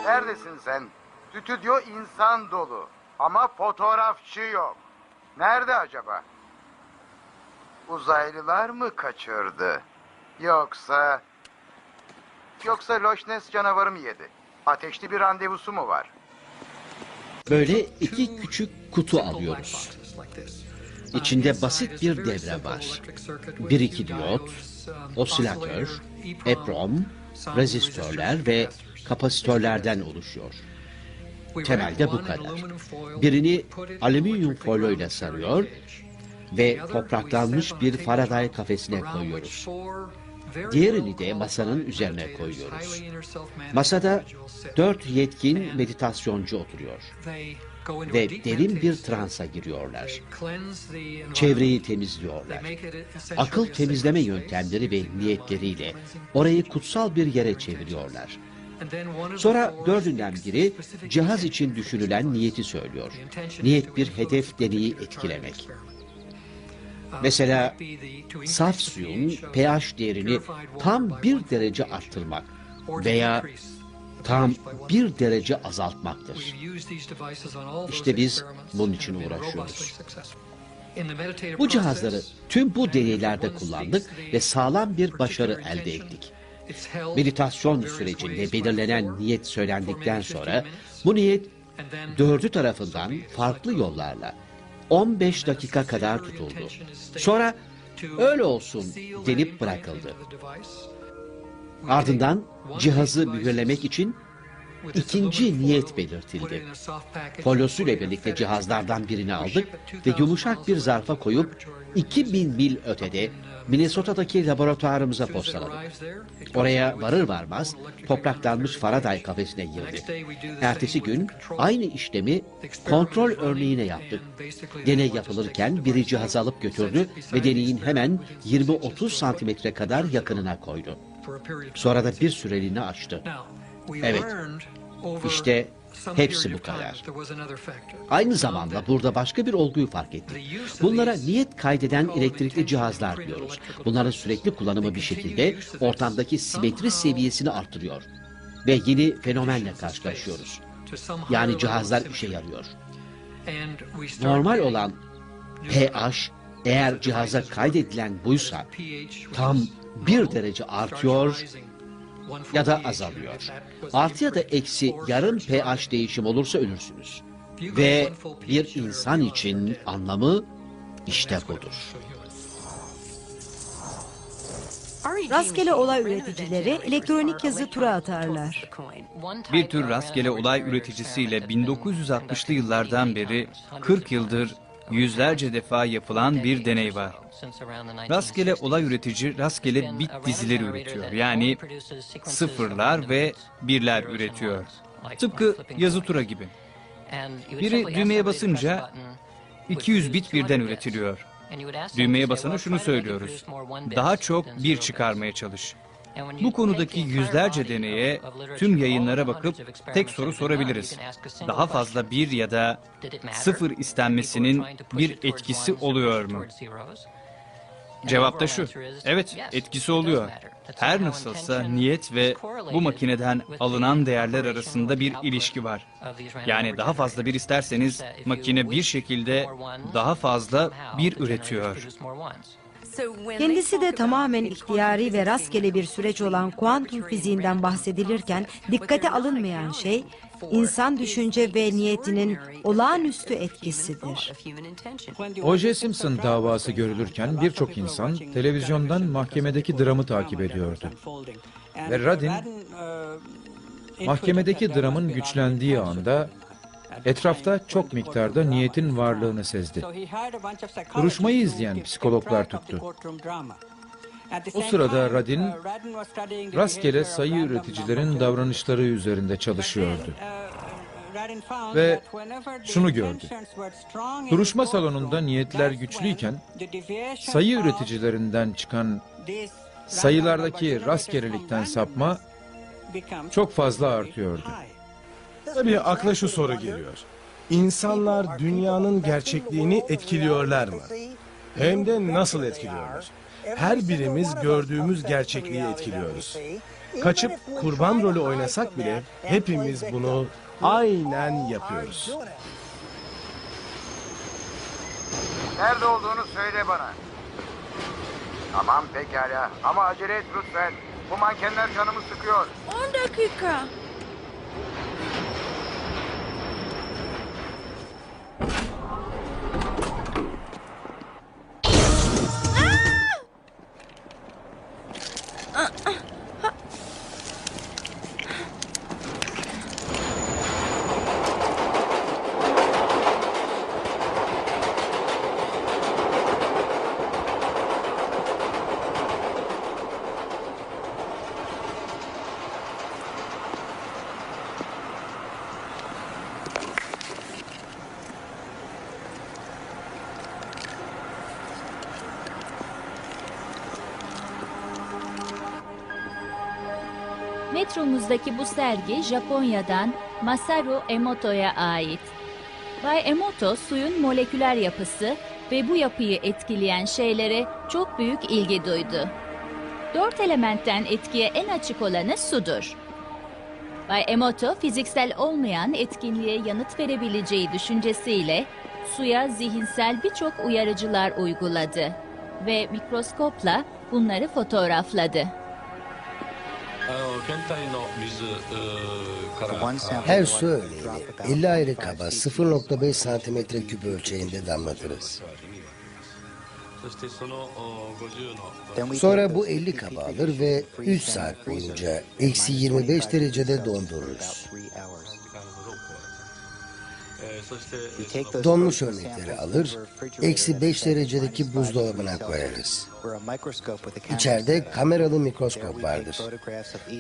Neredesin sen? Stüdyo insan dolu. Ama fotoğrafçı yok. Nerede acaba? Uzaylılar mı kaçırdı? Yoksa Loch Ness canavarı mı yedi? Ateşli bir randevusu mu var? Böyle iki küçük kutu alıyoruz. İçinde basit bir devre var. 1-2 diyot, osilatör, EPROM, rezistörler ve kapasitörlerden oluşuyor. Temelde bu kadar. Birini alüminyum folyoyla sarıyor ve topraklanmış bir Faraday kafesine koyuyoruz. Diğerini de masanın üzerine koyuyoruz. Masada 4 yetkin meditasyoncu oturuyor ve derin bir transa giriyorlar. Çevreyi temizliyorlar. Akıl temizleme yöntemleri ve niyetleriyle orayı kutsal bir yere çeviriyorlar. Sonra dördünden biri cihaz için düşünülen niyeti söylüyor. Niyet bir hedef deneyi etkilemek. Mesela saf suyun pH değerini tam 1 derece arttırmak veya tam 1 derece azaltmaktır. İşte biz bunun için uğraşıyoruz. Bu cihazları tüm bu deneylerde kullandık ve sağlam bir başarı elde ettik. Meditasyon sürecinde belirlenen niyet söylendikten sonra bu niyet dördü tarafından farklı yollarla 15 dakika kadar tutuldu. Sonra öyle olsun denip bırakıldı. Ardından cihazı mühürlemek için ikinci niyet belirtildi. Folyosuyla birlikte cihazlardan birini aldık ve yumuşak bir zarfa koyup 2000 mil ötede Minnesota'daki laboratuvarımıza postaladık. Oraya varır varmaz topraklanmış Faraday kafesine girdi. Ertesi gün aynı işlemi kontrol örneğine yaptık. Deney yapılırken biri cihazı alıp götürdü ve deneyin hemen 20-30 santimetre kadar yakınına koydu. Sonra da bir süreliğine açtı. Evet, işte hepsi bu kadar. Aynı zamanda burada başka bir olguyu fark ettik. Bunlara niyet kaydeden elektrikli cihazlar diyoruz. Bunların sürekli kullanımı bir şekilde ortamdaki simetri seviyesini artırıyor. Ve yeni fenomenle karşılaşıyoruz. Yani cihazlar işe yarıyor. Normal olan pH eğer cihaza kaydedilen buysa tam 1 derece artıyor ya da azalıyor. Artı ya da eksi yarım pH değişim olursa ölürsünüz. Ve bir insan için anlamı işte budur. Rastgele olay üreticileri elektronik yazı tura atarlar. Bir tür rastgele olay üreticisiyle 1960'lı yıllardan beri 40 yıldır yüzlerce defa yapılan bir deney var. Rastgele olay üretici rastgele bit dizileri üretiyor. Yani sıfırlar ve birler üretiyor. Tıpkı yazı tura gibi. Biri düğmeye basınca 200 bit birden üretiliyor. Düğmeye basana şunu söylüyoruz: daha çok bir çıkarmaya çalış. Bu konudaki yüzlerce deneye, tüm yayınlara bakıp tek soru sorabiliriz: daha fazla bir ya da sıfır istenmesinin bir etkisi oluyor mu? Cevap da şu: evet, etkisi oluyor. Her nasılsa niyet ve bu makineden alınan değerler arasında bir ilişki var. Yani daha fazla bir isterseniz makine bir şekilde daha fazla bir üretiyor. Kendisi de tamamen ihtiyari ve rastgele bir süreç olan kuantum fiziğinden bahsedilirken dikkate alınmayan şey insan düşünce ve niyetinin olağanüstü etkisidir. O.J. Simpson davası görülürken birçok insan televizyondan mahkemedeki dramı takip ediyordu. Ve Radin mahkemedeki dramın güçlendiği anda etrafta çok miktarda niyetin varlığını sezdi. Duruşmayı izleyen psikologlar tuttu. O sırada Radin, rastgele sayı üreticilerin davranışları üzerinde çalışıyordu. Ve şunu gördü: duruşma salonunda niyetler güçlüyken, sayı üreticilerinden çıkan sayılardaki rastgelelikten sapma çok fazla artıyordu. Tabii akla şu soru geliyor: İnsanlar dünyanın gerçekliğini etkiliyorlar mı? Hem de nasıl etkiliyorlar? Her birimiz gördüğümüz gerçekliği etkiliyoruz. Kaçıp kurban rolü oynasak bile hepimiz bunu aynen yapıyoruz. Nerede olduğunu söyle bana. Tamam pekala ama acele et lütfen. Bu mankenler canımı sıkıyor. 10 dakika. Metromuzdaki bu sergi Japonya'dan Masaru Emoto'ya ait. Bay Emoto suyun moleküler yapısı ve bu yapıyı etkileyen şeylere çok büyük ilgi duydu. 4 elementten etkiye en açık olanı sudur. Bay Emoto fiziksel olmayan etkinliğe yanıt verebileceği düşüncesiyle suya zihinsel birçok uyarıcılar uyguladı ve mikroskopla bunları fotoğrafladı. Her su örneğini 50 ayrı kaba 0,5 santimetre küp ölçeğinde damlatırız. Sonra bu 50 kaba alır ve 3 saat boyunca eksi 25 derecede dondururuz. Donmuş örnekleri alır, eksi 5 derecedeki buzdolabına koyarız. İçeride kameralı mikroskop vardır.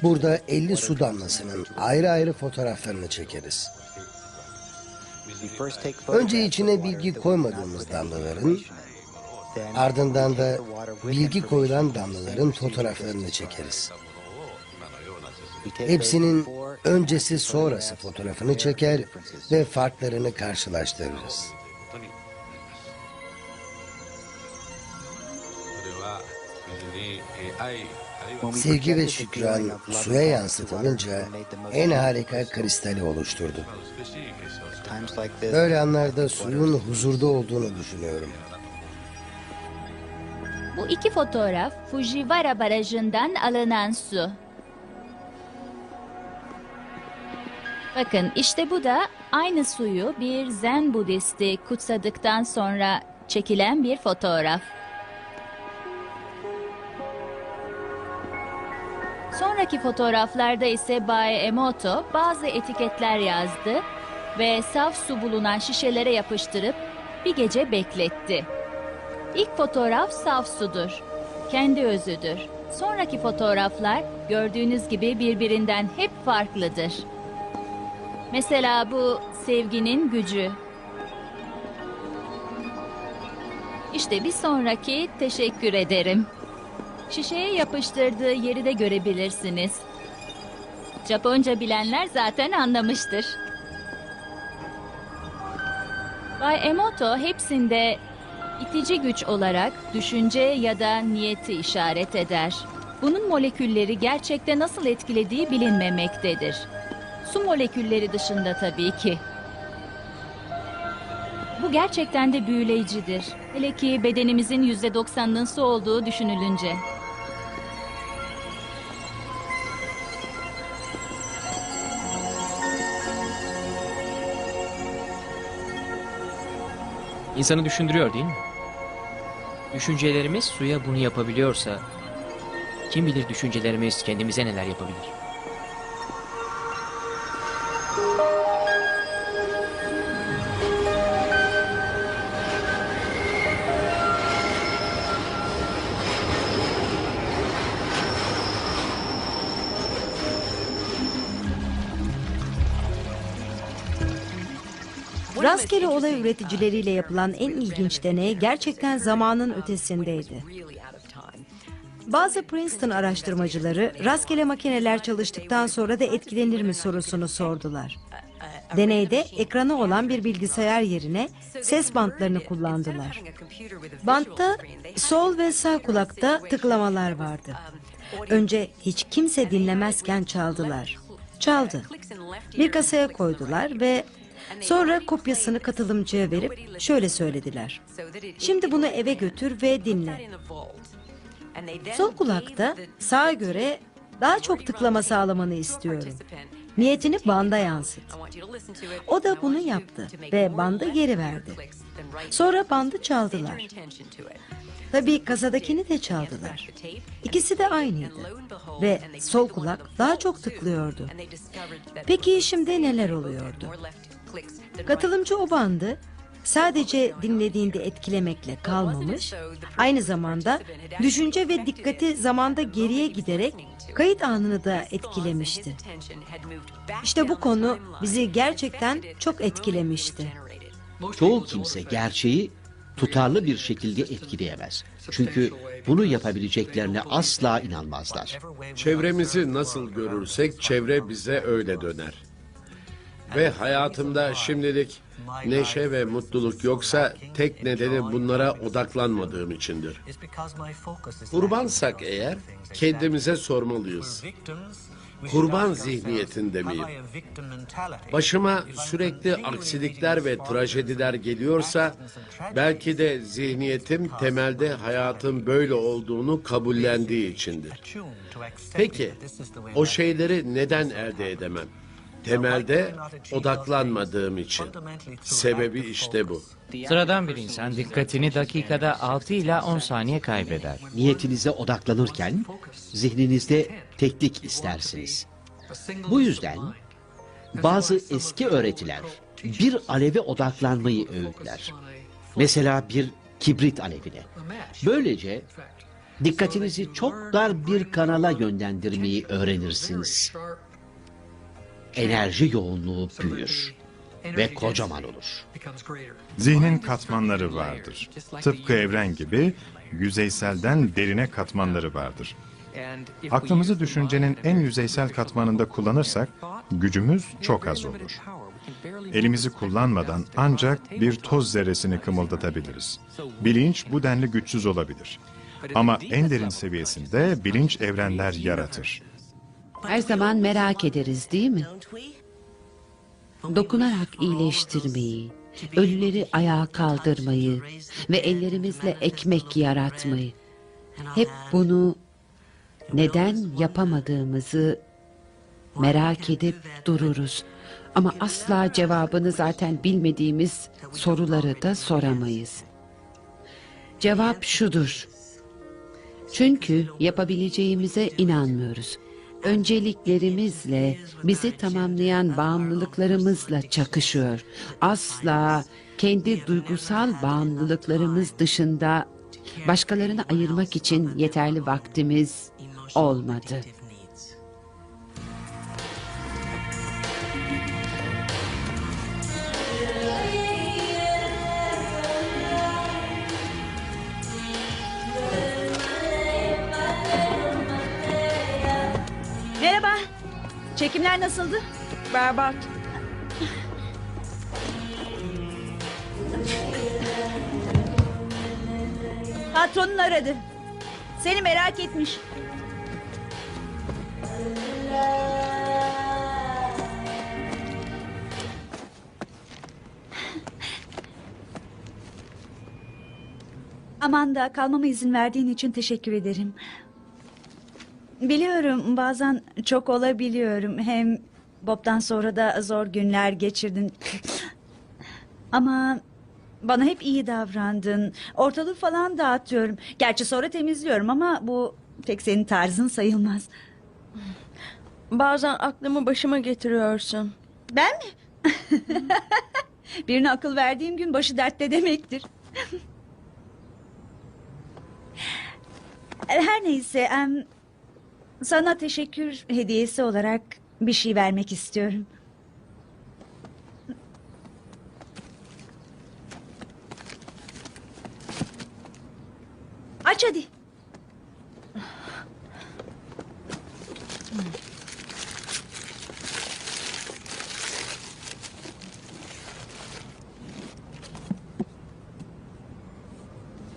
Burada 50 su damlasının ayrı ayrı fotoğraflarını çekeriz. Önce içine bilgi koymadığımız damlaların, ardından da bilgi koyulan damlaların fotoğraflarını çekeriz. Hepsinin öncesi sonrası fotoğrafını çeker ve farklarını karşılaştırırız. Sevgi ve şükran suya yansıtılınca en harika kristali oluşturdu. Böyle anlarda suyun huzurda olduğunu düşünüyorum. Bu iki fotoğraf Fujiwara Barajı'ndan alınan su. Bakın işte bu da aynı suyu bir Zen Budisti kutsadıktan sonra çekilen bir fotoğraf. Sonraki fotoğraflarda ise Bay Emoto bazı etiketler yazdı ve saf su bulunan şişelere yapıştırıp bir gece bekletti. İlk fotoğraf saf sudur, kendi özüdür. Sonraki fotoğraflar gördüğünüz gibi birbirinden hep farklıdır. Mesela bu sevginin gücü. İşte bir sonraki teşekkür ederim. Şişeye yapıştırdığı yeri de görebilirsiniz. Japonca bilenler zaten anlamıştır. Bay Emoto hepsinde itici güç olarak düşünce ya da niyeti işaret eder. Bunun molekülleri gerçekte nasıl etkilediği bilinmemektedir. Su molekülleri dışında tabii ki. Bu gerçekten de büyüleyicidir. Hele ki bedenimizin %90'ının su olduğu düşünülünce. İnsanı düşündürüyor değil mi? Düşüncelerimiz suya bunu yapabiliyorsa, kim bilir düşüncelerimiz kendimize neler yapabilir? Rastgele olay üreticileriyle yapılan en ilginç deney gerçekten zamanın ötesindeydi. Bazı Princeton araştırmacıları rastgele makineler çalıştıktan sonra da etkilenir mi sorusunu sordular. Deneyde ekranı olan bir bilgisayar yerine ses bantlarını kullandılar. Bantta sol ve sağ kulakta tıklamalar vardı. Önce hiç kimse dinlemezken çaldılar. Çaldı. Bir kasaya koydular ve sonra kopyasını katılımcıya verip şöyle söylediler. Şimdi bunu eve götür ve dinle. Sol kulakta sağa göre daha çok tıklama sağlamanı istiyorum. Niyetini banda yansıt. O da bunu yaptı ve bandı geri verdi. Sonra bandı çaldılar. Tabii kasadakini de çaldılar. İkisi de aynıydı. Ve sol kulak daha çok tıklıyordu. Peki şimdi neler oluyordu? Katılımcı o bandı sadece dinlediğinde etkilemekle kalmamış, aynı zamanda düşünce ve dikkati zamanda geriye giderek kayıt anını da etkilemişti. İşte bu konu bizi gerçekten çok etkilemişti. Çoğu kimse gerçeği tutarlı bir şekilde etkileyemez. Çünkü bunu yapabileceklerine asla inanmazlar. Çevremizi nasıl görürsek çevre bize öyle döner. Ve hayatımda şimdilik neşe ve mutluluk yoksa tek nedeni bunlara odaklanmadığım içindir. Kurbansak eğer kendimize sormalıyız. Kurban zihniyetinde miyim? Başıma sürekli aksilikler ve trajediler geliyorsa belki de zihniyetim temelde hayatın böyle olduğunu kabullendiği içindir. Peki o şeyleri neden elde edemem? Temelde odaklanmadığım için. Sebebi işte bu. Sıradan bir insan dikkatini dakikada 6 ila 10 saniye kaybeder. Niyetinize odaklanırken zihninizde teklik istersiniz. Bu yüzden bazı eski öğretiler bir aleve odaklanmayı öğütler. Mesela bir kibrit alevine. Böylece dikkatinizi çok dar bir kanala yönlendirmeyi öğrenirsiniz. Enerji yoğunluğu büyür ve kocaman olur. Zihnin katmanları vardır. Tıpkı evren gibi yüzeyselden derine katmanları vardır. Aklımızı düşüncenin en yüzeysel katmanında kullanırsak gücümüz çok az olur. Elimizi kullanmadan ancak bir toz zerresini kımıldatabiliriz. Bilinç bu denli güçsüz olabilir. Ama en derin seviyesinde bilinç evrenler yaratır. Her zaman merak ederiz, değil mi? Dokunarak iyileştirmeyi, ölüleri ayağa kaldırmayı ve ellerimizle ekmek yaratmayı. Hep bunu neden yapamadığımızı merak edip dururuz. Ama asla cevabını zaten bilmediğimiz soruları da soramayız. Cevap şudur. Çünkü yapabileceğimize inanmıyoruz. Önceliklerimizle, bizi tamamlayan bağımlılıklarımızla çakışıyor. Asla kendi duygusal bağımlılıklarımız dışında başkalarını ayırmak için yeterli vaktimiz olmadı. Merhaba. Çekimler nasıldı? Berbat. Patronun aradı. Seni merak etmiş. Amanda, kalmama izin verdiğin için teşekkür ederim. Biliyorum, bazen çok olabiliyorum. Hem Bob'dan sonra da zor günler geçirdin. Ama bana hep iyi davrandın. Ortalığı falan dağıtıyorum. Gerçi sonra temizliyorum ama bu pek senin tarzın sayılmaz. Bazen aklımı başıma getiriyorsun. Ben mi? Birine akıl verdiğim gün başı dertte demektir. Her neyse, sana teşekkür hediyesi olarak bir şey vermek istiyorum. Aç hadi.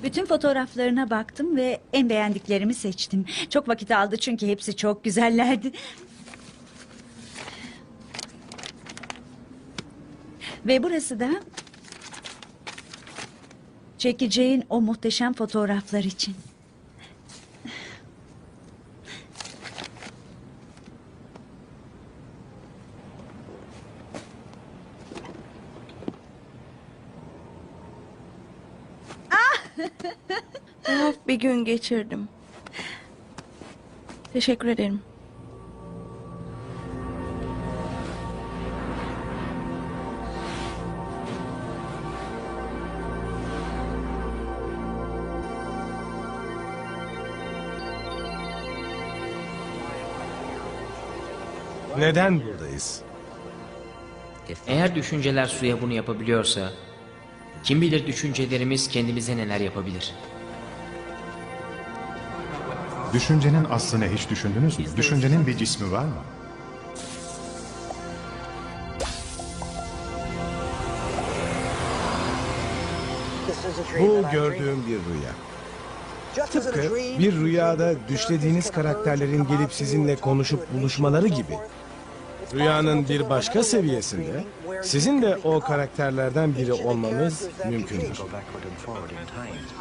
Bütün fotoğraflarına baktım ve en beğendiklerimi seçtim. Çok vakit aldı çünkü hepsi çok güzellerdi. Ve burası da çekeceğin o muhteşem fotoğraflar için. Tuhaf bir gün geçirdim. Teşekkür ederim. Neden buradayız? Eğer düşünceler suya bunu yapabiliyorsa, kim bilir düşüncelerimiz kendimize neler yapabilir? Düşüncenin aslını hiç düşündünüz mü? Düşüncenin bir cismi var mı? Bu gördüğüm bir rüya. Tıpkı bir rüyada düşlediğiniz karakterlerin gelip sizinle konuşup buluşmaları gibi. Rüyanın bir başka seviyesinde sizin de o karakterlerden biri olmanız mümkündür.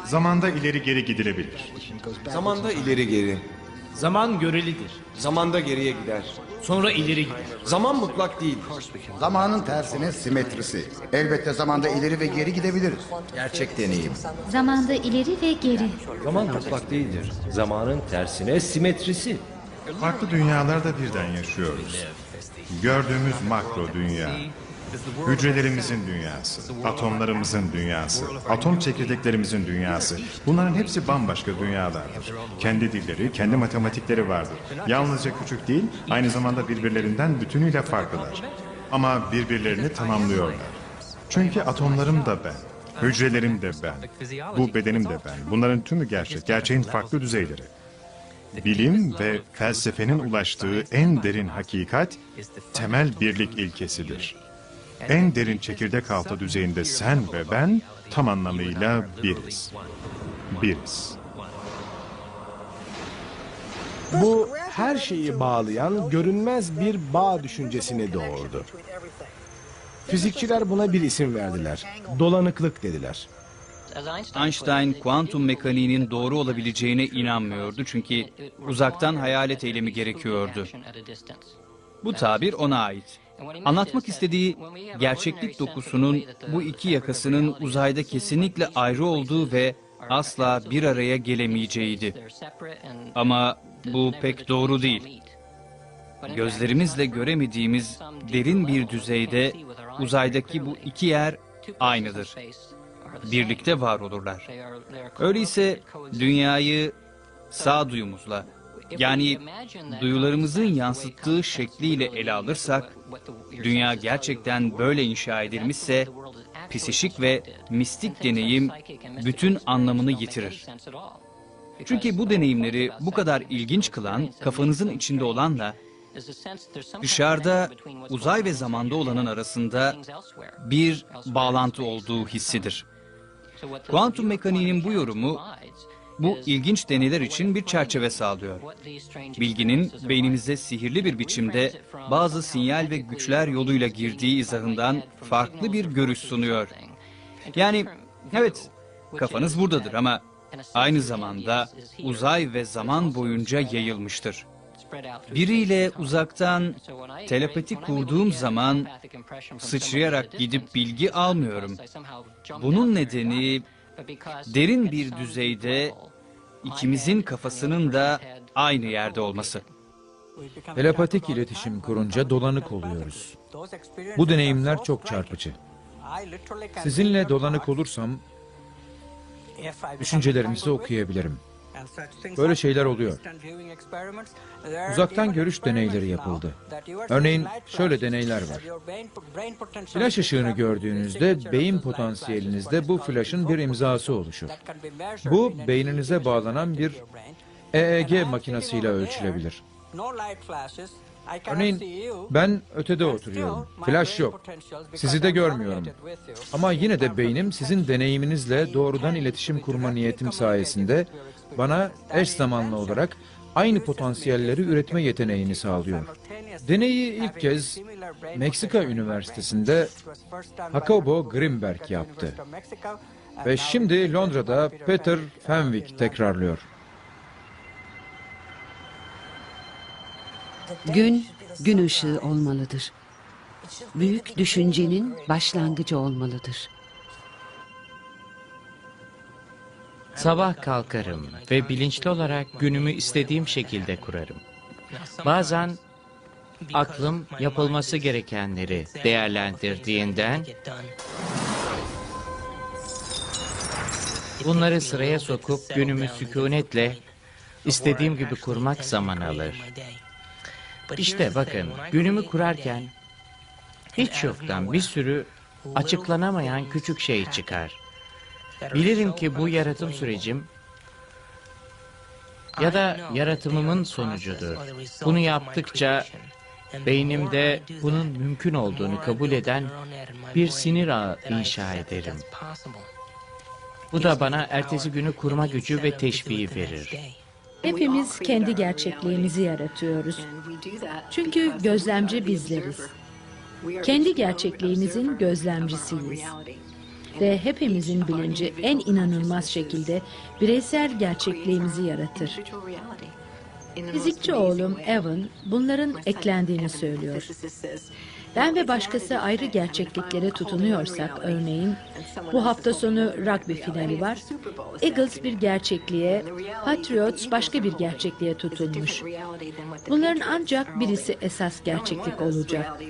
Zamanda ileri geri gidilebilir. Zamanda ileri geri. Zaman görelidir. Zamanda geriye gider. Sonra ileri gider. Zaman mutlak değildir. Zamanın tersine simetrisi. Elbette zamanda ileri ve geri gidebiliriz. Gerçek deneyim. Zamanda ileri ve geri. Zaman mutlak değildir. Zamanın tersine simetrisi. Farklı dünyalarda birden yaşıyoruz. Gördüğümüz makro dünya, hücrelerimizin dünyası, atomlarımızın dünyası, atom çekirdeklerimizin dünyası. Bunların hepsi bambaşka dünyalardır. Kendi dilleri, kendi matematikleri vardır. Yalnızca küçük değil, aynı zamanda birbirlerinden bütünüyle farklılar. Ama birbirlerini tamamlıyorlar. Çünkü atomlarım da ben, hücrelerim de ben, bu bedenim de ben. Bunların tümü gerçek, gerçeğin farklı düzeyleri. Bilim ve felsefenin ulaştığı en derin hakikat, temel birlik ilkesidir. En derin çekirdek altı düzeyinde sen ve ben tam anlamıyla biriz. Biriz. Bu her şeyi bağlayan görünmez bir bağ düşüncesini doğurdu. Fizikçiler buna bir isim verdiler. Dolanıklık dediler. Einstein kuantum mekaniğinin doğru olabileceğine inanmıyordu çünkü uzaktan hayalet eylemi gerekiyordu. Bu tabir ona ait. Anlatmak istediği gerçeklik dokusunun bu iki yakasının uzayda kesinlikle ayrı olduğu ve asla bir araya gelemeyeceğiydi. Ama bu pek doğru değil. Gözlerimizle göremediğimiz derin bir düzeyde uzaydaki bu iki yer aynıdır. Birlikte var olurlar. Öyleyse dünyayı sağduyumuzla, yani duyularımızın yansıttığı şekliyle ele alırsak, dünya gerçekten böyle inşa edilmişse, psişik ve mistik deneyim bütün anlamını yitirir. Çünkü bu deneyimleri bu kadar ilginç kılan, kafanızın içinde olanla, dışarıda uzay ve zamanda olanın arasında bir bağlantı olduğu hissidir. Kuantum mekaniğinin bu yorumu, bu ilginç deneyler için bir çerçeve sağlıyor. Bilginin beynimize sihirli bir biçimde bazı sinyal ve güçler yoluyla girdiği izahından farklı bir görüş sunuyor. Yani evet, kafanız buradadır ama aynı zamanda uzay ve zaman boyunca yayılmıştır. Biriyle uzaktan telepati kurduğum zaman sıçrayarak gidip bilgi almıyorum. Bunun nedeni derin bir düzeyde ikimizin kafasının da aynı yerde olması. Telepatik iletişim kurunca dolanık oluyoruz. Bu deneyimler çok çarpıcı. Sizinle dolanık olursam düşüncelerinizi okuyabilirim. Böyle şeyler oluyor. Uzaktan görüş deneyleri yapıldı. Örneğin şöyle deneyler var. Flaş ışığını gördüğünüzde beyin potansiyelinizde bu flaşın bir imzası oluşur. Bu beyninize bağlanan bir EEG makinesiyle ölçülebilir. Örneğin ben ötede oturuyorum. Flash yok. Sizi de görmüyorum. Ama yine de beynim sizin deneyiminizle doğrudan iletişim kurma niyetim sayesinde bana eş zamanlı olarak aynı potansiyelleri üretme yeteneğini sağlıyor. Deneyi ilk kez Meksika Üniversitesi'nde Jacobo Grimberg yaptı. Ve şimdi Londra'da Peter Fenwick tekrarlıyor. Gün, gün ışığı olmalıdır. Büyük düşüncenin başlangıcı olmalıdır. Sabah kalkarım ve bilinçli olarak günümü istediğim şekilde kurarım. Bazen aklım yapılması gerekenleri değerlendirdiğinden bunları sıraya sokup günümü sükunetle istediğim gibi kurmak zaman alır. İşte bakın, günümü kurarken hiç yoktan bir sürü açıklanamayan küçük şey çıkar. Bilirim ki bu yaratım sürecim ya da yaratımımın sonucudur. Bunu yaptıkça beynimde bunun mümkün olduğunu kabul eden bir sinir ağı inşa ederim. Bu da bana ertesi günü kurma gücü ve teşviği verir. Hepimiz kendi gerçekliğimizi yaratıyoruz. Çünkü gözlemci bizleriz. Kendi gerçekliğimizin gözlemcisiyiz. Ve hepimizin bilinci en inanılmaz şekilde bireysel gerçekliğimizi yaratır. Fizikçi oğlum Evan bunların eklendiğini söylüyor. Ben ve başkası ayrı gerçekliklere tutunuyorsak, örneğin bu hafta sonu rugby finali var, Eagles bir gerçekliğe, Patriots başka bir gerçekliğe tutulmuş. Bunların ancak birisi esas gerçeklik olacak.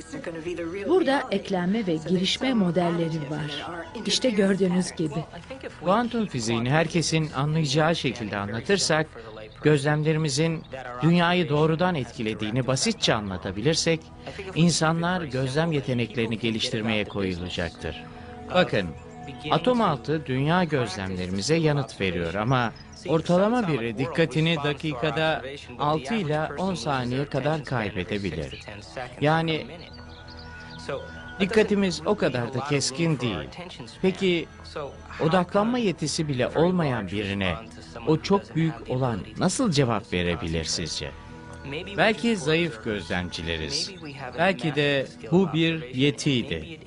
Burada eklenme ve girişme modelleri var. İşte gördüğünüz gibi. Kuantum fiziğini herkesin anlayacağı şekilde anlatırsak, gözlemlerimizin dünyayı doğrudan etkilediğini basitçe anlatabilirsek, insanlar gözlem yeteneklerini geliştirmeye koyulacaktır. Bakın, atom altı dünya gözlemlerimize yanıt veriyor ama ortalama biri dikkatini dakikada 6 ile 10 saniye kadar kaybedebilir. Yani dikkatimiz o kadar da keskin değil. Peki odaklanma yetisi bile olmayan birine o çok büyük olan nasıl cevap verebilir sizce? Belki zayıf gözlemcileriz. Belki de bu bir yetiydi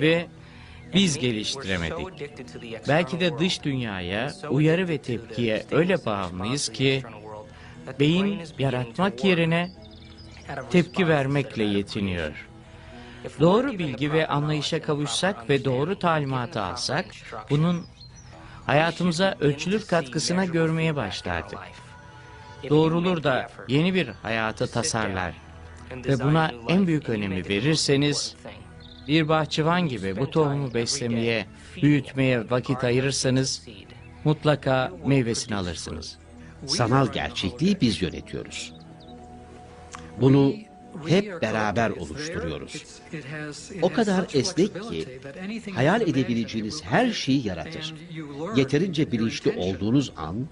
ve biz geliştiremedik. Belki de dış dünyaya, uyarı ve tepkiye öyle bağımlıyız ki beyin yaratmak yerine tepki vermekle yetiniyor. Doğru bilgi ve anlayışa kavuşsak ve doğru talimatı alsak, bunun hayatımıza ölçülür katkısına görmeye başlardık. Doğrulur da yeni bir hayatı tasarlar ve buna en büyük önemi verirseniz, bir bahçıvan gibi bu tohumu beslemeye, büyütmeye vakit ayırırsanız, mutlaka meyvesini alırsınız. Sanal gerçekliği biz yönetiyoruz. Bunu hep beraber oluşturuyoruz. O kadar esnek ki hayal edebileceğiniz her şeyi yaratır. Yeterince bilinçli olduğunuz an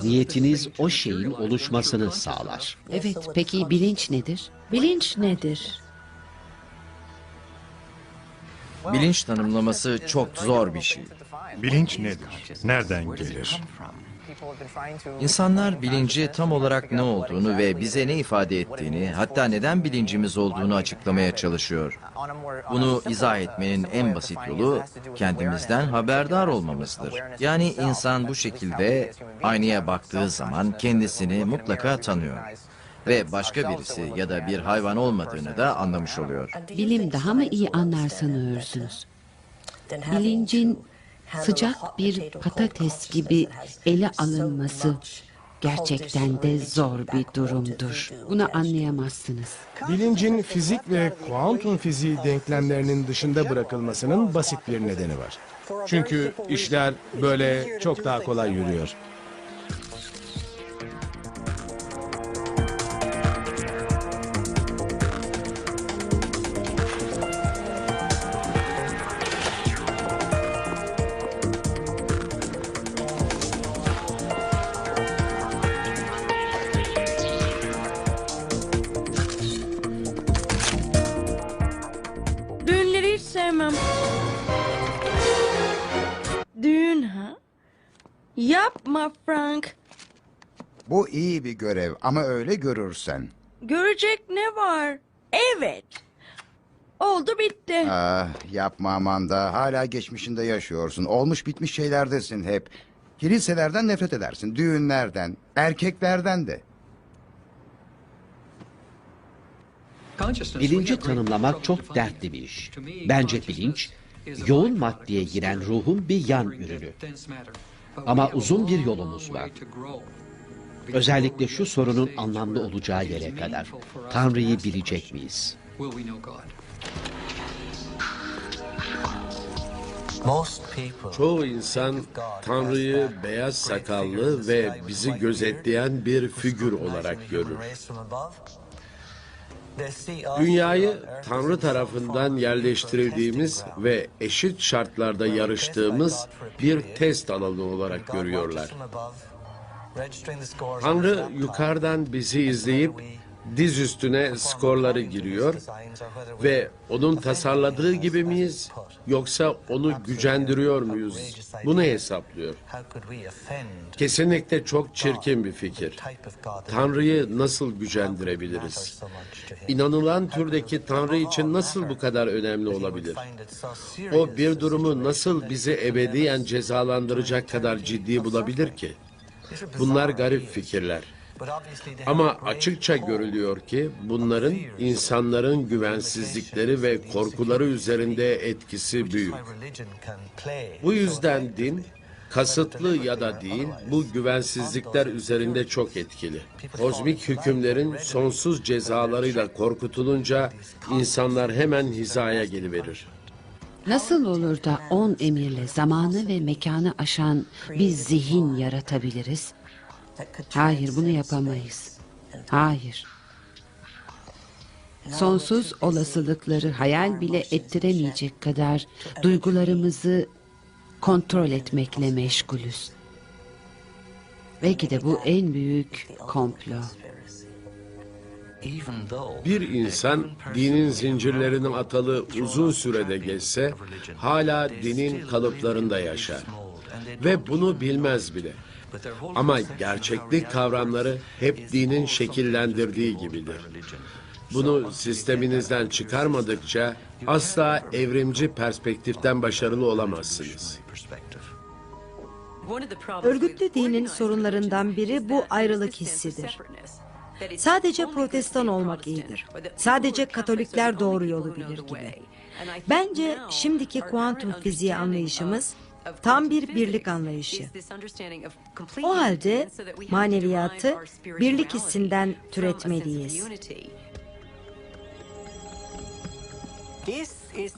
niyetiniz o şeyin oluşmasını sağlar. Evet, peki bilinç nedir? Bilinç nedir? Bilinç tanımlaması çok zor bir şey. Bilinç nedir? Nereden gelir? İnsanlar bilinci tam olarak ne olduğunu ve bize ne ifade ettiğini, hatta neden bilincimiz olduğunu açıklamaya çalışıyor. Bunu izah etmenin en basit yolu kendimizden haberdar olmamızdır. Yani insan bu şekilde aynaya baktığı zaman kendisini mutlaka tanıyor. Ve başka birisi ya da bir hayvan olmadığını da anlamış oluyor. Bilim daha mı iyi anlar sanıyorsunuz? Bilincin sıcak bir patates gibi ele alınması gerçekten de zor bir durumdur. Bunu anlayamazsınız. Bilincin fizik ve kuantum fiziği denklemlerinin dışında bırakılmasının basit bir nedeni var. Çünkü işler böyle çok daha kolay yürüyor. sevmem. Düğün ha? Yapma Frank. Bu iyi bir görev ama öyle görürsen. Görecek ne var? Evet. Oldu bitti. Ah, yapma Amanda. Hala geçmişinde yaşıyorsun. Olmuş bitmiş şeylerdesin hep. Kiliselerden nefret edersin. Düğünlerden, erkeklerden de. Bilinci tanımlamak çok dertli bir iş. Bence bilinç, yoğun maddeye giren ruhun bir yan ürünü. Ama uzun bir yolumuz var. Özellikle şu sorunun anlamlı olacağı yere kadar. Tanrı'yı bilecek miyiz? Çoğu insan Tanrı'yı beyaz sakallı ve bizi gözetleyen bir figür olarak görür. Dünyayı Tanrı tarafından yerleştirildiğimiz ve eşit şartlarda yarıştığımız bir test alanı olarak görüyorlar. Tanrı yukarıdan bizi izleyip diz üstüne skorları giriyor ve onun tasarladığı gibi miyiz yoksa onu gücendiriyor muyuz? Bunu hesaplıyor. Kesinlikle çok çirkin bir fikir. Tanrı'yı nasıl gücendirebiliriz? İnanılan türdeki Tanrı için nasıl bu kadar önemli olabilir? O bir durumu nasıl bizi ebediyen cezalandıracak kadar ciddi bulabilir ki? Bunlar garip fikirler. Ama açıkça görülüyor ki bunların insanların güvensizlikleri ve korkuları üzerinde etkisi büyük. Bu yüzden din, kasıtlı ya da değil, bu güvensizlikler üzerinde çok etkili. Kozmik hükümlerin sonsuz cezalarıyla korkutulunca insanlar hemen hizaya geliverir. Nasıl olur da 10 emirle zamanı ve mekanı aşan bir zihin yaratabiliriz? Hayır, bunu yapamayız. Hayır. Sonsuz olasılıkları hayal bile ettiremeyecek kadar duygularımızı kontrol etmekle meşgulüz. Belki de bu en büyük komplo. Bir insan dinin zincirlerine atalı uzun sürede geçse hala dinin kalıplarında yaşar ve bunu bilmez bile. Ama gerçeklik kavramları hep dinin şekillendirdiği gibidir. Bunu sisteminizden çıkarmadıkça asla evrimci perspektiften başarılı olamazsınız. Örgütlü dinin sorunlarından biri bu ayrılık hissidir. Sadece Protestan olmak iyidir. Sadece Katolikler doğru yolu bilir gibi. Bence şimdiki kuantum fiziği anlayışımız tam bir birlik anlayışı. O halde maneviyatı birlik hissinden türetmeliyiz.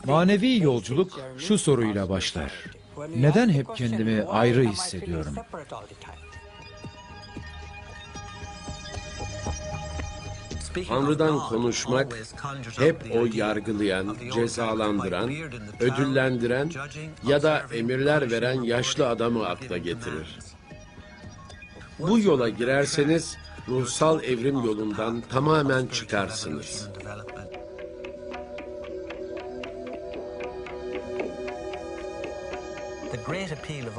Manevi yolculuk şu soruyla başlar. Neden hep kendimi ayrı hissediyorum? Tanrı'dan konuşmak hep o yargılayan, cezalandıran, ödüllendiren ya da emirler veren yaşlı adamı akla getirir. Bu yola girerseniz ruhsal evrim yolundan tamamen çıkarsınız.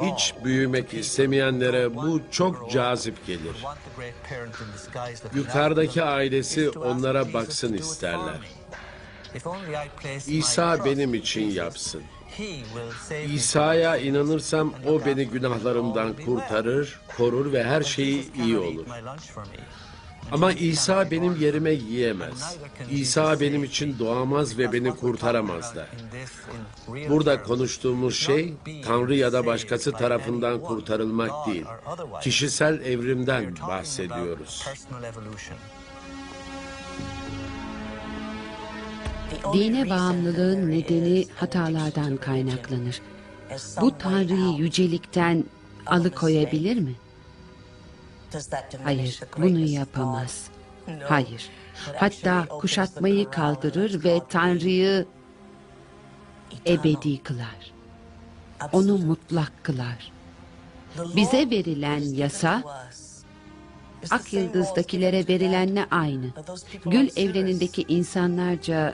Hiç büyümek istemeyenlere bu çok cazip gelir. Yukarıdaki ailesi onlara baksın isterler. İsa benim için yapsın. İsa'ya inanırsam o beni günahlarımdan kurtarır, korur ve her şeyi iyi olur. Ama İsa benim yerime yiyemez. İsa benim için doğamaz ve beni kurtaramaz da. Burada konuştuğumuz şey Tanrı ya da başkası tarafından kurtarılmak değil. Kişisel evrimden bahsediyoruz. Dine bağımlılığın nedeni hatalardan kaynaklanır. Bu Tanrı'yı yücelikten alıkoyabilir mi? Hayır, bunu yapamaz. Hayır. Hatta kuşatmayı kaldırır ve Tanrı'yı ebedi kılar. Onu mutlak kılar. Bize verilen yasa, Ak Yıldız'dakilere verilenle aynı. Gül evrenindeki insanlarca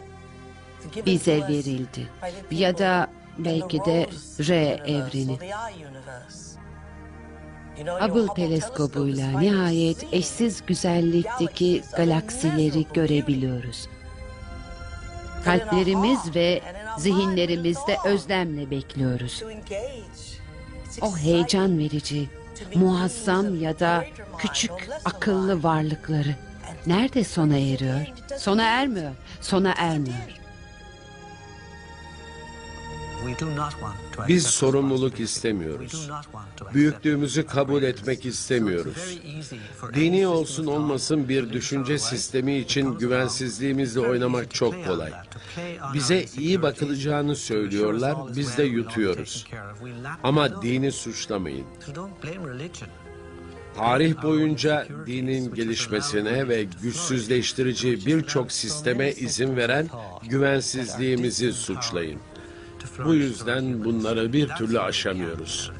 bize verildi. Ya da belki de R evreni. Hubble teleskobuyla nihayet eşsiz güzellikteki galaksileri görebiliyoruz. Kalplerimiz ve zihinlerimizde özlemle bekliyoruz. O heyecan verici, muazzam ya da küçük akıllı varlıkları nerede sona eriyor? Sona ermiyor, sona ermiyor. Biz sorumluluk istemiyoruz. Büyüklüğümüzü kabul etmek istemiyoruz. Dini olsun olmasın bir düşünce sistemi için güvensizliğimizle oynamak çok kolay. Bize iyi bakılacağını söylüyorlar, biz de yutuyoruz. Ama dini suçlamayın. Tarih boyunca dinin gelişmesine ve güçsüzleştirici birçok sisteme izin veren güvensizliğimizi suçlayın. Bu yüzden bunları bir türlü aşamıyoruz.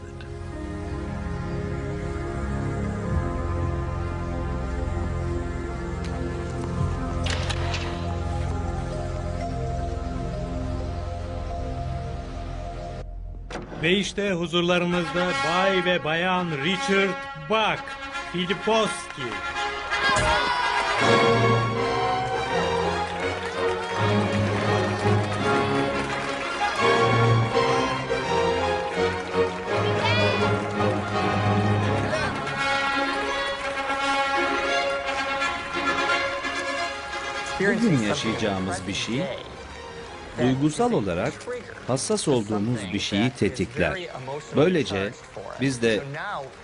Ve işte huzurlarınızda Bay ve Bayan Richard Bach Filipovski. Bugün yaşayacağımız bir şey, duygusal olarak hassas olduğumuz bir şeyi tetikler. Böylece biz de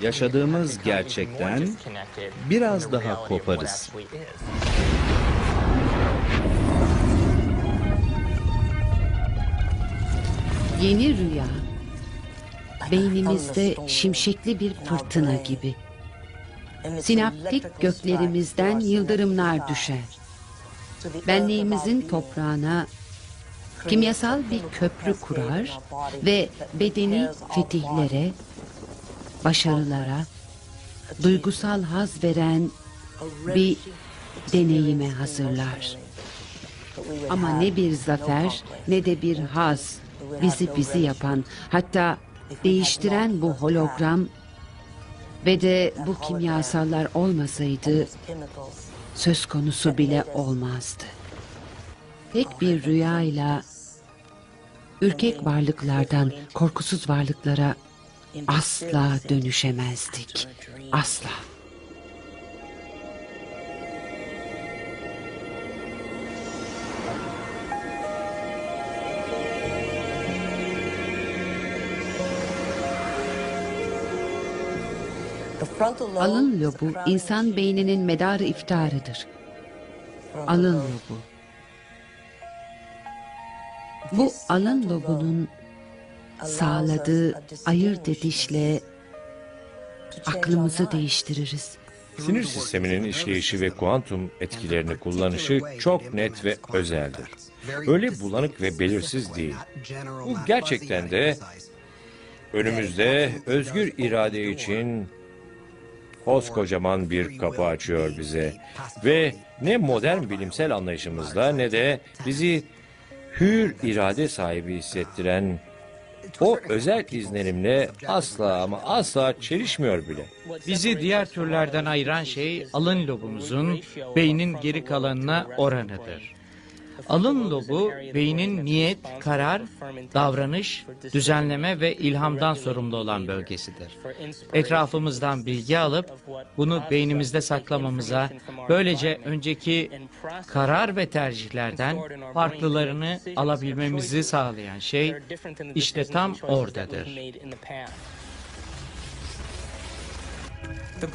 yaşadığımız gerçekten biraz daha koparız. Yeni rüya, beynimizde şimşekli bir fırtına gibi. Sinaptik göklerimizden yıldırımlar düşer. Benliğimizin toprağına kimyasal bir köprü kurar ve bedeni fetihlere, başarılara, duygusal haz veren bir deneyime hazırlar. Ama ne bir zafer ne de bir haz bizi yapan, hatta değiştiren bu hologram ve de bu kimyasallar olmasaydı söz konusu bile olmazdı. Tek bir rüyayla ürkek varlıklardan korkusuz varlıklara asla dönüşemezdik. Asla. Alın lobu insan beyninin medarı iftiharıdır. Alın lobu. Bu alın lobunun sağladığı ayırt edişle aklımızı değiştiririz. Sinir sisteminin işleyişi ve kuantum etkilerini kullanışı çok net ve özeldir. Öyle bulanık ve belirsiz değil. Bu gerçekten de önümüzde özgür irade için koskocaman bir kapı açıyor bize. Ve ne modern bilimsel anlayışımızla ne de bizi hür irade sahibi hissettiren o özel izlenimle asla ama asla çelişmiyor bile. Bizi diğer türlerden ayıran şey alın lobumuzun beynin geri kalanına oranıdır. Alın lobu beynin niyet, karar, davranış, düzenleme ve ilhamdan sorumlu olan bölgesidir. Etrafımızdan bilgi alıp bunu beynimizde saklamamıza, böylece önceki karar ve tercihlerden farklılarını alabilmemizi sağlayan şey işte tam oradadır.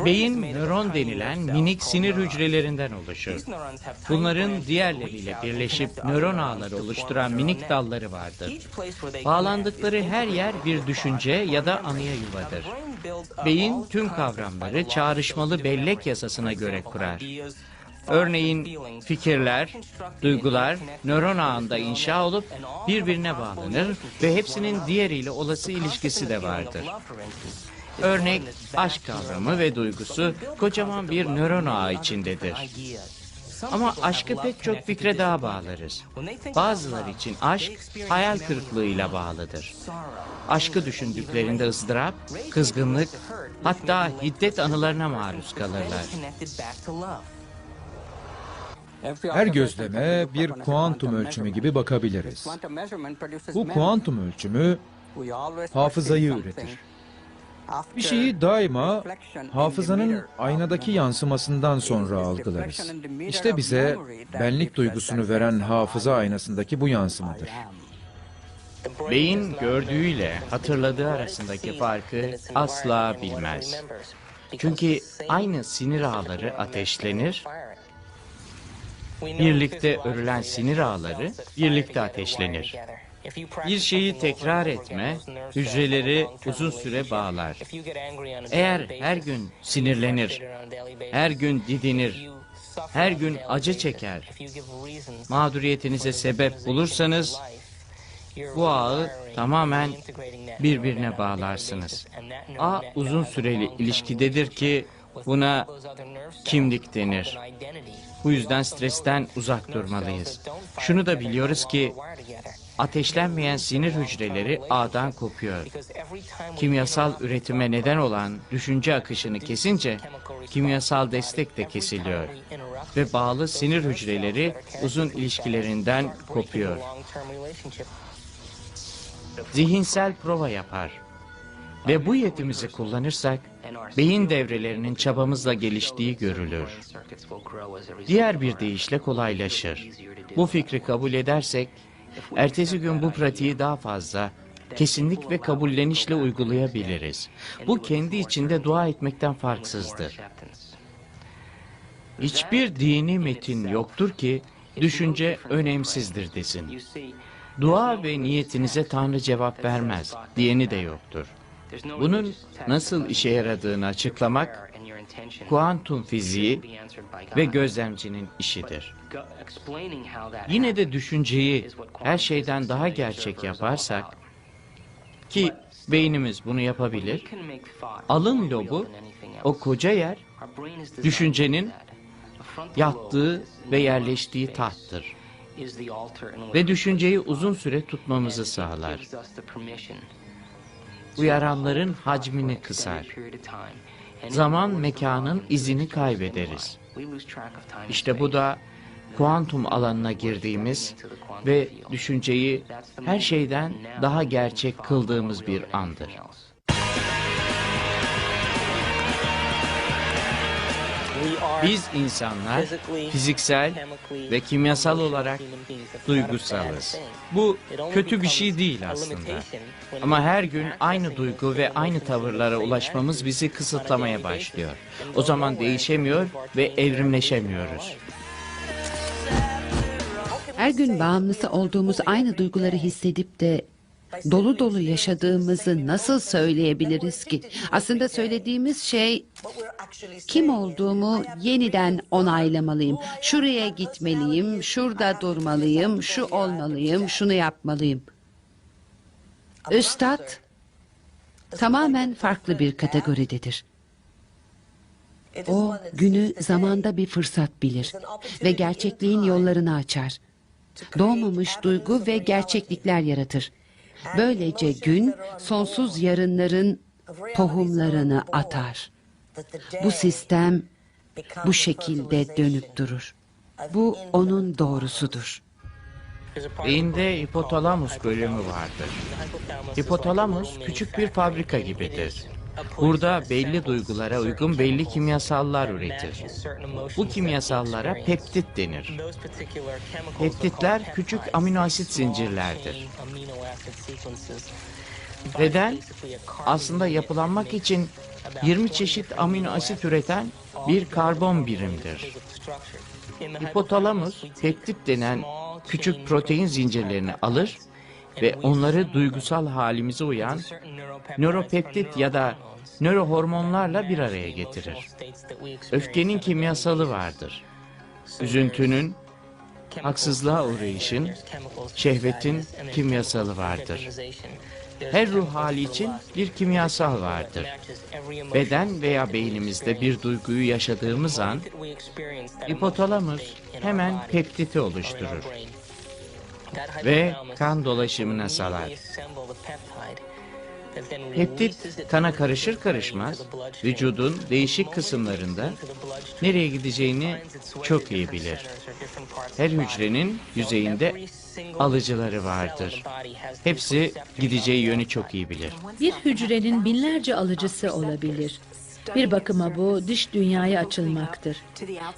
Beyin nöron denilen minik sinir hücrelerinden oluşur. Bunların diğerleriyle birleşip nöron ağları oluşturan minik dalları vardır. Bağlandıkları her yer bir düşünce ya da anıya yuvadır. Beyin tüm kavramları çağrışmalı bellek yasasına göre kurar. Örneğin fikirler, duygular nöron ağında inşa olup birbirine bağlanır ve hepsinin diğeriyle olası ilişkisi de vardır. Örnek, aşk kavramı ve duygusu kocaman bir nöron ağı içindedir. Ama aşkı pek çok fikre daha bağlarız. Bazıları için aşk hayal kırıklığıyla bağlıdır. Aşkı düşündüklerinde ızdırap, kızgınlık, hatta hiddet anılarına maruz kalırlar. Her gözleme bir kuantum ölçümü gibi bakabiliriz. Bu kuantum ölçümü hafızayı üretir. Bir şeyi daima hafızanın aynadaki yansımasından sonra algılarız. İşte bize benlik duygusunu veren hafıza aynasındaki bu yansımadır. Beyin gördüğüyle hatırladığı arasındaki farkı asla bilmez. Çünkü aynı sinir ağları ateşlenir, birlikte örülen sinir ağları birlikte ateşlenir. Bir şeyi tekrar etme, hücreleri uzun süre bağlar. Eğer her gün sinirlenir, her gün didinir, her gün acı çeker, mağduriyetinize sebep bulursanız, bu ağı tamamen birbirine bağlarsınız. Ağ uzun süreli ilişkidedir ki buna kimlik denir. Bu yüzden stresten uzak durmalıyız. Şunu da biliyoruz ki ateşlenmeyen sinir hücreleri ağdan kopuyor. Kimyasal üretime neden olan düşünce akışını kesince kimyasal destek de kesiliyor. Ve bağlı sinir hücreleri uzun ilişkilerinden kopuyor. Zihinsel prova yapar. Ve bu yetimizi kullanırsak, beyin devrelerinin çabamızla geliştiği görülür. Diğer bir deyişle kolaylaşır. Bu fikri kabul edersek, ertesi gün bu pratiği daha fazla, kesinlik ve kabullenişle uygulayabiliriz. Bu kendi içinde dua etmekten farksızdır. Hiçbir dini metin yoktur ki, düşünce önemsizdir desin. Dua ve niyetinize Tanrı cevap vermez diyeni de yoktur. Bunun nasıl işe yaradığını açıklamak, kuantum fiziği ve gözlemcinin işidir. Yine de düşünceyi her şeyden daha gerçek yaparsak, ki beynimiz bunu yapabilir, alın lobu, o koca yer, düşüncenin yattığı ve yerleştiği tahttır. Ve düşünceyi uzun süre tutmamızı sağlar. Uyaranların hacmini kısar. Zaman mekanın izini kaybederiz. İşte bu da kuantum alanına girdiğimiz ve düşünceyi her şeyden daha gerçek kıldığımız bir andır. Biz insanlar fiziksel ve kimyasal olarak duygusalız. Bu kötü bir şey değil aslında. Ama her gün aynı duygu ve aynı tavırlara ulaşmamız bizi kısıtlamaya başlıyor. O zaman değişemiyor ve evrimleşemiyoruz. Her gün bağımlısı olduğumuz aynı duyguları hissedip de dolu dolu yaşadığımızı nasıl söyleyebiliriz ki? Aslında söylediğimiz şey, kim olduğumu yeniden onaylamalıyım. Şuraya gitmeliyim, şurada durmalıyım, şu olmalıyım, şunu yapmalıyım. Üstad tamamen farklı bir kategoridedir. O günü zamanda bir fırsat bilir ve gerçekliğin yollarını açar. Doğmamış duygu ve gerçeklikler yaratır. Böylece gün sonsuz yarınların tohumlarını atar. Bu sistem bu şekilde dönüp durur. Bu onun doğrusudur. Beyinde hipotalamus bölümü vardır. Hipotalamus küçük bir fabrika gibidir. Burada belli duygulara uygun belli kimyasallar üretir. Bu kimyasallara peptit denir. Peptitler küçük amino asit zincirlerdir. Beden aslında yapılanmak için 20 çeşit amino asit üreten bir karbon birimdir. Hipotalamus peptit denen küçük protein zincirlerini alır ve onları duygusal halimize uyan nöropeptit ya da nörohormonlarla bir araya getirir. Öfkenin kimyasalı vardır. Üzüntünün, haksızlığa uğrayışın, şehvetin kimyasalı vardır. Her ruh hali için bir kimyasal vardır. Beden veya beynimizde bir duyguyu yaşadığımız an, hipotalamus hemen peptiti oluşturur ve kan dolaşımına salar. Peptit kana karışır karışmaz vücudun değişik kısımlarında nereye gideceğini çok iyi bilir. Her hücrenin yüzeyinde alıcıları vardır. Hepsi gideceği yönü çok iyi bilir. Bir hücrenin binlerce alıcısı olabilir. Bir bakıma bu dış dünyaya açılmaktır.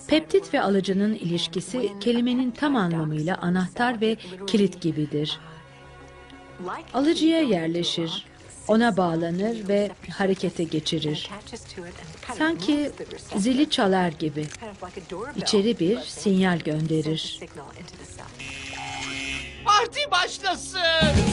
Peptit ve alıcının ilişkisi kelimenin tam anlamıyla anahtar ve kilit gibidir. Alıcıya yerleşir, ona bağlanır ve harekete geçirir. Sanki zili çalar gibi. İçeri bir sinyal gönderir. Parti başlasın!